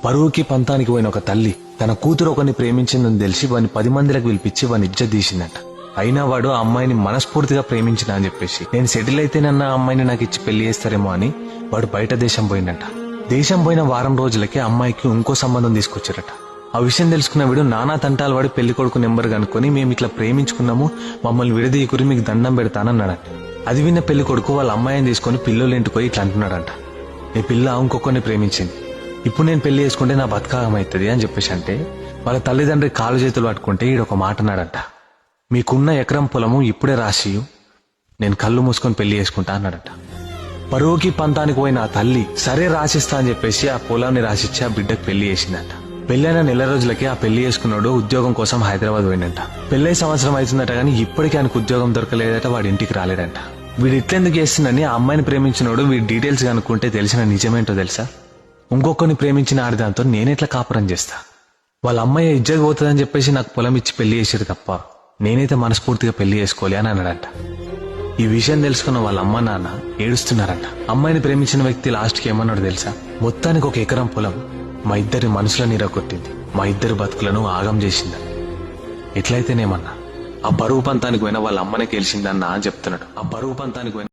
పరువుకి పంతానికి పోయిన ఒక తల్లి తన కూతురు ఒకరిని ప్రేమించిందని తెలిసి వాడిని 10 మందిలకు పిలిపించి వాడిని ఇజ్జత్ తీసిందంట. అయినా వాడు ఆ అమ్మాయిని మనస్ఫూర్తిగా ప్రేమించిన అని చెప్పేసి నేను సెటిల్ అయితేనన్న ఆ అమ్మాయిని నాకు ఇచ్చి పెళ్లి చేస్తారేమో అని వాడు బయట దేశం పోయిందంట. దేశం పోయిన వారం రోజులకి అమ్మాయికి ఇంకో సంబంధం తీసుకొచ్చారట. ఆ విషయం తెలుసుకున్న వీడు నానా తంటాలు వాడి పెళ్లి కొడుకు నెంబర్ కనుక్కొని మేము ఇట్లా ప్రేమించుకున్నాము, మమ్మల్ని విడదీయకురి మీకు దండం పెడతానన్నాడంట. అది విన్న పెళ్లి కొడుకు వాళ్ళ అమ్మాయిని తీసుకుని పిల్లలు ఇంటికి ఇట్లా అంటున్నాడంట, నీ పిల్ల ఇంకొకరిని ప్రేమించింది, ఇప్పుడు నేను పెళ్లి చేసుకుంటే నా బతకాగమవుతుంది అని చెప్పేసి అంటే వాళ్ళ తల్లిదండ్రి కాలు చేతులు పట్టుకుంటే ఈడొక మాట అన్నాడంట, మీకున్న ఎకరం పొలము ఇప్పుడే రాసియు, నేను కళ్ళు మూసుకొని పెళ్లి చేసుకుంటా అన్నాడంట. పరువుకి పంతానికి పోయిన ఆ తల్లి సరే రాసిస్తా అని చెప్పేసి ఆ పొలాన్ని రాసిచ్చి ఆ బిడ్డకు పెళ్లి చేసిందంట. పెళ్ళైన నెల రోజులకి ఆ పెళ్లి చేసుకున్నాడు ఉద్యోగం కోసం హైదరాబాద్ పోయిందంట. పెళ్ళై సంవత్సరం అవుతుందట కానీ ఇప్పటికీ ఆయనకు ఉద్యోగం దొరకలేదట, వాడి ఇంటికి రాలేడంట. వీడు ఇట్లెందుకు చేస్తుందని ఆ అమ్మాయిని ప్రేమించినోడు వీడి డీటెయిల్స్ కనుక్కుంటే తెలిసిన నిజమేంటో తెలుసా, ఇంకొకరిని ప్రేమించిన ఆడిదాంతో నేనెట్లా కాపురం చేస్తా, వాళ్ళ అమ్మాయి ఇజ్జత్ పోతుందని చెప్పేసి నాకు పొలం ఇచ్చి పెళ్లి చేసాడు తప్ప నేనైతే మనస్ఫూర్తిగా పెళ్లి చేసుకోవాలి అని అన్నాడంట. ఈ విషయం తెలుసుకున్న వాళ్ళ అమ్మ నాన్న ఏడుస్తున్నారంట. అమ్మాయిని ప్రేమించిన వ్యక్తి లాస్ట్కి ఏమన్నాడు తెలుసా, మొత్తానికి 1 ఎకరం పొలం మా ఇద్దరి మనసులను ఇరగొట్టింది, మా ఇద్దరి బతుకులను ఆగం చేసిందని. ఎట్లయితేనేమన్నా ఆ పరువు పంతానికి పోయిన వాళ్ళ అమ్మనే గెలిచిందన్నా అని చెప్తున్నాడు. ఆ పరువు పంతానికి పోయిన